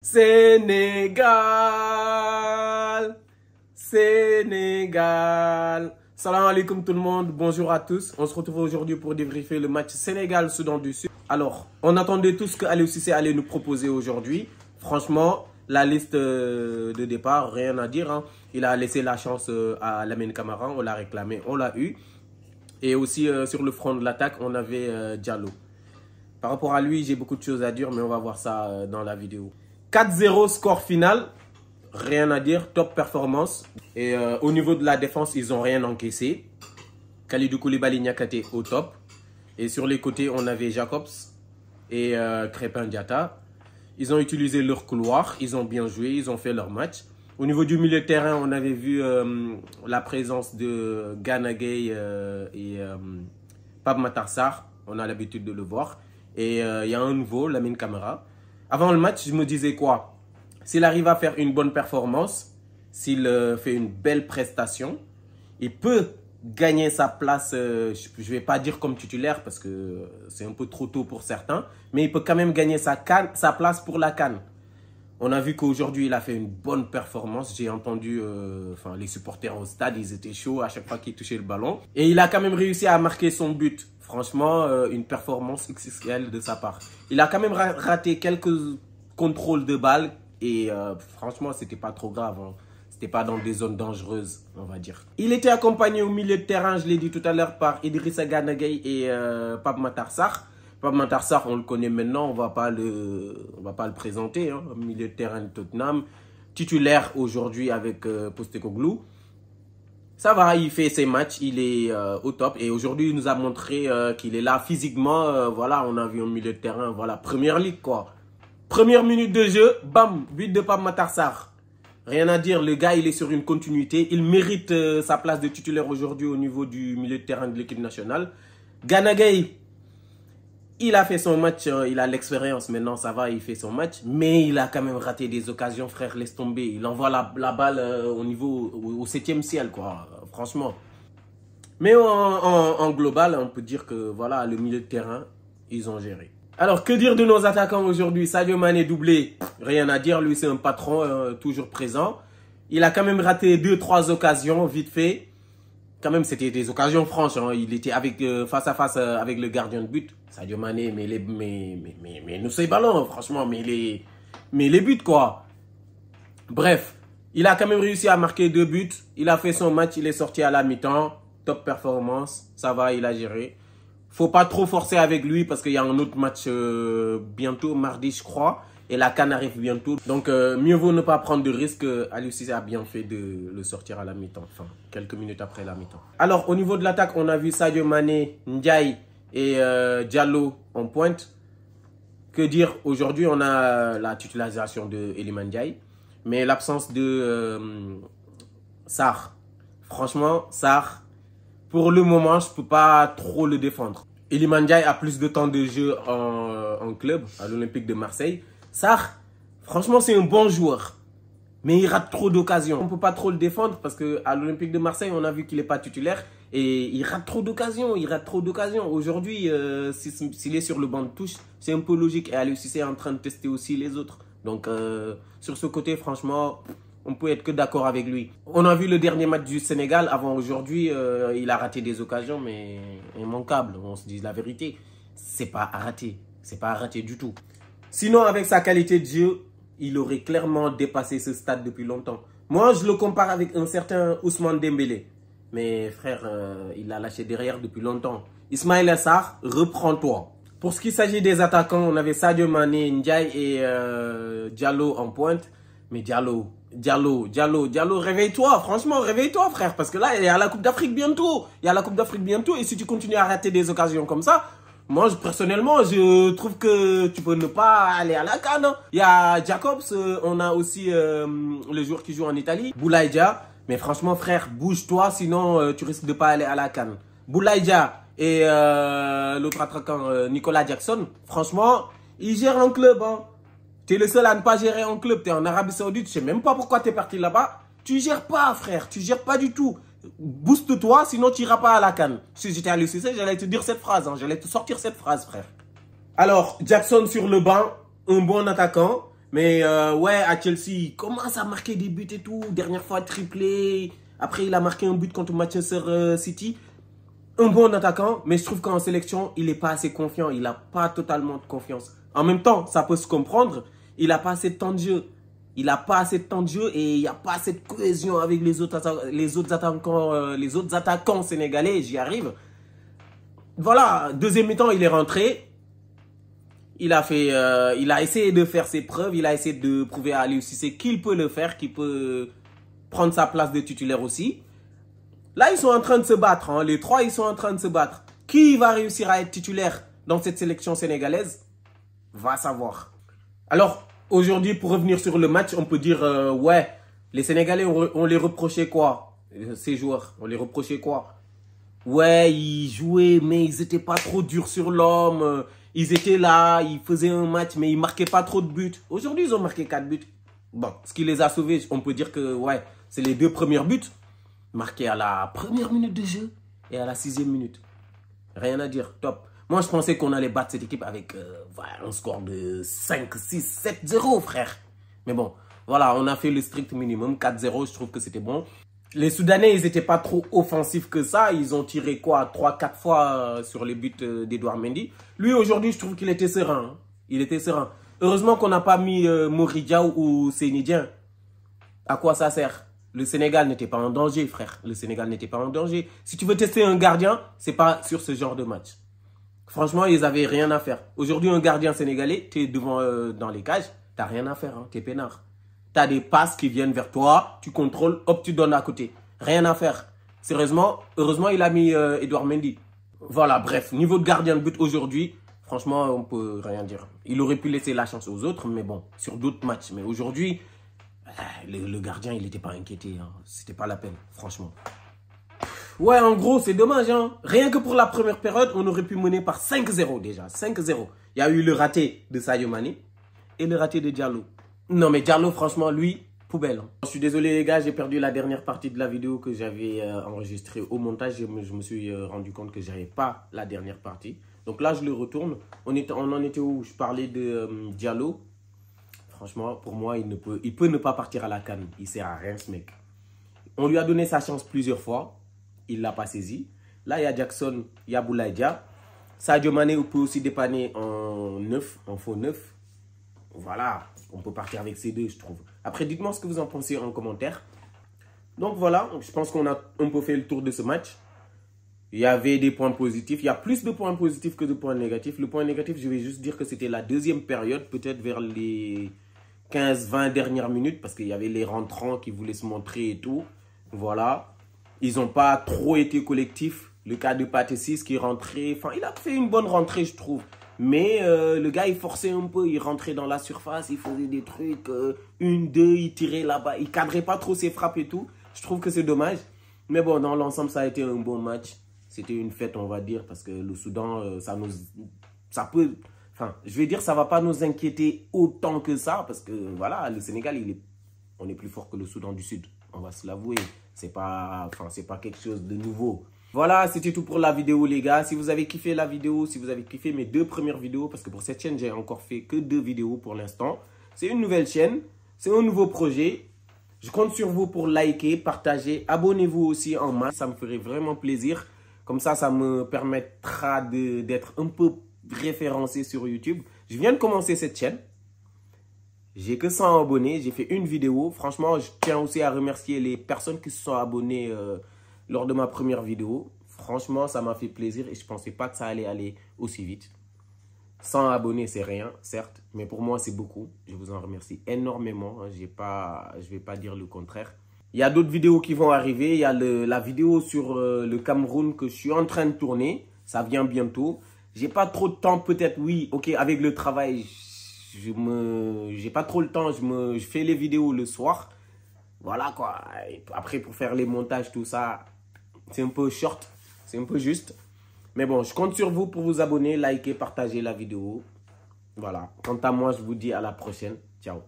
Sénégal, Sénégal. Salam alaikum tout le monde, bonjour à tous. On se retrouve aujourd'hui pour débriefer le match Sénégal-Soudan du Sud. Alors, on attendait tous ce que Aliou Cissé allait nous proposer aujourd'hui. Franchement, la liste de départ, rien à dire, hein. Il a laissé la chance à Lamine Camara, on l'a réclamé, on l'a eu. Et aussi sur le front de l'attaque, on avait Diallo. Par rapport à lui, j'ai beaucoup de choses à dire, mais on va voir ça dans la vidéo. 4-0 score final, rien à dire, top performance. Et au niveau de la défense, ils n'ont rien encaissé. Kalidou Koulibaly Niakate au top. Et sur les côtés, on avait Jacobs et Crépin Diatta. Ils ont utilisé leur couloir, ils ont bien joué, ils ont fait leur match. Au niveau du milieu de terrain, on avait vu la présence de Gana Gueye et Pape Matar Sarr. On a l'habitude de le voir. Et il y a un nouveau, Lamine Camara. Avant le match, je me disais quoi? S'il arrive à faire une bonne performance, s'il fait une belle prestation, il peut gagner sa place, je ne vais pas dire comme titulaire parce que c'est un peu trop tôt pour certains, mais il peut quand même gagner sa place pour la CAN. On a vu qu'aujourd'hui, il a fait une bonne performance. J'ai entendu les supporters au stade, ils étaient chauds à chaque fois qu'il touchait le ballon. Et il a quand même réussi à marquer son but. Franchement, une performance XXL de sa part. Il a quand même raté quelques contrôles de balles. Et franchement, c'était pas trop grave, hein. C'était pas dans des zones dangereuses, on va dire. Il était accompagné au milieu de terrain, je l'ai dit tout à l'heure, par Idrissa Gana Gueye et Pape Matar Sarr. Pape Matar Sarr, on le connaît maintenant, on va pas le présenter, hein. Milieu de terrain de Tottenham, titulaire aujourd'hui avec Postecoglou. Ça va, il fait ses matchs, il est au top. Et aujourd'hui, il nous a montré qu'il est là physiquement. Voilà, on a vu un milieu de terrain, voilà, première ligue quoi. Première minute de jeu, bam, but de Pape Matar Sarr. Rien à dire, le gars, il est sur une continuité. Il mérite sa place de titulaire aujourd'hui au niveau du milieu de terrain de l'équipe nationale. Gana Gueye, il a fait son match, il a l'expérience maintenant, ça va, il fait son match. Mais il a quand même raté des occasions, frère, laisse tomber. Il envoie la balle au 7e ciel, quoi, franchement. Mais en global, on peut dire que voilà, le milieu de terrain, ils ont géré. Alors, que dire de nos attaquants aujourd'hui? Sadio Mané doublé, rien à dire, lui c'est un patron toujours présent. Il a quand même raté 2-3 occasions, vite fait. Quand même, c'était des occasions franches, hein. Il était face à face avec le gardien de but. Sadio Mané, mais nous ces ballons, franchement, mais les buts, quoi. Bref, il a quand même réussi à marquer 2 buts. Il a fait son match, il est sorti à la mi-temps. Top performance, ça va, il a géré. Faut pas trop forcer avec lui parce qu'il y a un autre match bientôt, mardi, je crois. Et la CAN arrive bientôt. Donc, mieux vaut ne pas prendre de risques. Aliou Cissé a bien fait de le sortir à la mi-temps. Enfin, quelques minutes après la mi-temps. Alors, au niveau de l'attaque, on a vu Sadio Mané, Ndiaye et Diallo en pointe. Que dire? Aujourd'hui, on a la titularisation de Iliman Ndiaye. Mais l'absence de Sarr. Franchement, Sarr, pour le moment, je ne peux pas trop le défendre. Iliman Ndiaye a plus de temps de jeu en club, à l'Olympique de Marseille. Sarr, franchement, c'est un bon joueur. Mais il rate trop d'occasions. On ne peut pas trop le défendre parce qu'à l'Olympique de Marseille, on a vu qu'il n'est pas titulaire. Et il rate trop d'occasions. Aujourd'hui, s'il est sur le banc de touche, c'est un peu logique. Et Aliou Cissé est en train de tester aussi les autres. Donc, sur ce côté, franchement, on peut être que d'accord avec lui. On a vu le dernier match du Sénégal. Avant aujourd'hui, il a raté des occasions, mais immanquables. On se dit la vérité. C'est pas à rater. C'est pas à rater du tout. Sinon, avec sa qualité de jeu, il aurait clairement dépassé ce stade depuis longtemps. Moi, je le compare avec un certain Ousmane Dembélé. Mais frère, il l'a lâché derrière depuis longtemps. Ismaïla Sarr, reprends-toi. Pour ce qui s'agit des attaquants, on avait Sadio Mané, Ndiaye et Diallo en pointe. Mais Diallo, réveille-toi, franchement, réveille-toi, frère. Parce que là, il y a la Coupe d'Afrique bientôt. Et si tu continues à rater des occasions comme ça, moi, personnellement, je trouve que tu peux ne pas aller à la CAN. Il y a Jacobs, on a aussi le joueur qui joue en Italie, Boulaye Dia. Mais franchement, frère, bouge-toi, sinon tu risques de ne pas aller à la CAN. Boulaye Dia et l'autre attaquant, Nicolas Jackson, franchement, ils gèrent en club, hein. Tu es le seul à ne pas gérer en club. Tu es en Arabie Saoudite. Je ne sais même pas pourquoi tu es parti là-bas. Tu ne gères pas, frère. Tu ne gères pas du tout. Booste-toi, sinon tu n'iras pas à la CAN. Si j'étais à l'UCC, j'allais te dire cette phrase. Hein. J'allais te sortir cette phrase, frère. Alors, Jackson sur le banc, un bon attaquant. Mais ouais, à Chelsea, il commence à marquer des buts et tout. Dernière fois, triplé. Après, il a marqué un but contre Manchester City. Un bon attaquant, mais je trouve qu'en sélection, il n'est pas assez confiant. Il n'a pas totalement de confiance. En même temps, ça peut se comprendre. Il n'a pas assez de temps de jeu. Il n'a pas assez de temps de jeu et il n'y a pas assez de cohésion avec les autres attaquants sénégalais. J'y arrive. Voilà, deuxième mi-temps, il est rentré. Il a essayé de faire ses preuves. Il a essayé de prouver à Aliou Cissé qu'il peut le faire, qu'il peut prendre sa place de titulaire aussi. Là, ils sont en train de se battre. Hein. Les trois, ils sont en train de se battre. Qui va réussir à être titulaire dans cette sélection sénégalaise? Va savoir. Alors, aujourd'hui, pour revenir sur le match, on peut dire, ouais, les Sénégalais, on les reprochait quoi? Ces joueurs, on les reprochait quoi? Ouais, ils jouaient, mais ils n'étaient pas trop durs sur l'homme. Ils étaient là, ils faisaient un match, mais ils ne marquaient pas trop de buts. Aujourd'hui, ils ont marqué 4 buts. Bon, ce qui les a sauvés, on peut dire que, ouais, c'est les 2 premiers buts. Marqués à la première minute de jeu et à la 6e minute. Rien à dire, top. Moi, je pensais qu'on allait battre cette équipe avec un score de 5, 6, 7-0, frère. Mais bon, voilà, on a fait le strict minimum, 4-0, je trouve que c'était bon. Les Soudanais, ils n'étaient pas trop offensifs que ça. Ils ont tiré quoi, 3-4 fois sur les buts d'Edouard Mendy. Lui, aujourd'hui, je trouve qu'il était serein. Hein. Il était serein. Heureusement qu'on n'a pas mis Mory Diaw ou Seny Dieng. À quoi ça sert? Le Sénégal n'était pas en danger, frère. Le Sénégal n'était pas en danger. Si tu veux tester un gardien, c'est pas sur ce genre de match. Franchement, ils n'avaient rien à faire. Aujourd'hui, un gardien sénégalais, tu es devant dans les cages, tu n'as rien à faire, hein, tu es peinard. Tu as des passes qui viennent vers toi, tu contrôles, hop, tu donnes à côté. Rien à faire. Sérieusement, heureusement, il a mis Edouard Mendy. Voilà, bref, niveau de gardien de but aujourd'hui, franchement, on peut rien dire. Il aurait pu laisser la chance aux autres, mais bon, sur d'autres matchs. Mais aujourd'hui, le gardien, il n'était pas inquiété. Hein. C'était pas la peine, franchement. Ouais, en gros, c'est dommage. Hein. Rien que pour la première période, on aurait pu mener par 5-0 déjà. 5-0. Il y a eu le raté de Sadio Mané et le raté de Diallo. Non, mais Diallo, franchement, lui, poubelle. Hein. Je suis désolé, les gars, j'ai perdu la dernière partie de la vidéo que j'avais enregistrée au montage. Je me suis rendu compte que je n'avais pas la dernière partie. Donc là, je le retourne. On en était où? Je parlais de Diallo. Franchement, pour moi, il peut ne pas partir à la CAN. Il ne sert à rien, ce mec. On lui a donné sa chance plusieurs fois. Il ne l'a pas saisi. Là, il y a Jackson, il y a Boulaye Dia. Sadio Mané peut aussi dépanner en neuf, en faux neuf. Voilà, on peut partir avec ces deux, je trouve. Après, dites-moi ce que vous en pensez en commentaire. Donc voilà, je pense qu'on a un peu fait le tour de ce match. Il y avait des points positifs. Il y a plus de points positifs que de points négatifs. Le point négatif, je vais juste dire que c'était la deuxième période, peut-être vers les 15-20 dernières minutes, parce qu'il y avait les rentrants qui voulaient se montrer et tout. Voilà. Ils n'ont pas trop été collectifs. Le cas de Pathé Ciss qui est rentré. Enfin, il a fait une bonne rentrée, je trouve. Mais le gars, il forçait un peu. Il rentrait dans la surface. Il faisait des trucs. 1, 2, il tirait là-bas. Il cadrait pas trop ses frappes et tout. Je trouve que c'est dommage. Mais bon, dans l'ensemble, ça a été un bon match. C'était une fête, on va dire. Parce que le Soudan, ça peut... Enfin, je vais dire, ça ne va pas nous inquiéter autant que ça. Parce que, voilà, le Sénégal, on est plus fort que le Soudan du Sud. On va se l'avouer. C'est pas quelque chose de nouveau. Voilà, c'était tout pour la vidéo, les gars. Si vous avez kiffé la vidéo, si vous avez kiffé mes 2 premières vidéos, parce que pour cette chaîne, j'ai encore fait que 2 vidéos pour l'instant. C'est une nouvelle chaîne. C'est un nouveau projet. Je compte sur vous pour liker, partager. Abonnez-vous aussi en masse. Ça me ferait vraiment plaisir. Comme ça, ça me permettra d'être un peu référencé sur YouTube. Je viens de commencer cette chaîne. J'ai que 100 abonnés. J'ai fait une vidéo. Franchement, je tiens aussi à remercier les personnes qui se sont abonnées lors de ma première vidéo. Franchement, ça m'a fait plaisir et je ne pensais pas que ça allait aller aussi vite. 100 abonnés, c'est rien, certes. Mais pour moi, c'est beaucoup. Je vous en remercie énormément. Je ne vais pas dire le contraire. Il y a d'autres vidéos qui vont arriver. Il y a la vidéo sur le Cameroun que je suis en train de tourner. Ça vient bientôt. J'ai pas trop de temps, peut-être, oui. Ok, avec le travail, j'ai pas trop le temps. Je fais les vidéos le soir. Voilà quoi. Et après, pour faire les montages, tout ça, c'est un peu short. C'est un peu juste. Mais bon, je compte sur vous pour vous abonner, liker, partager la vidéo. Voilà. Quant à moi, je vous dis à la prochaine. Ciao.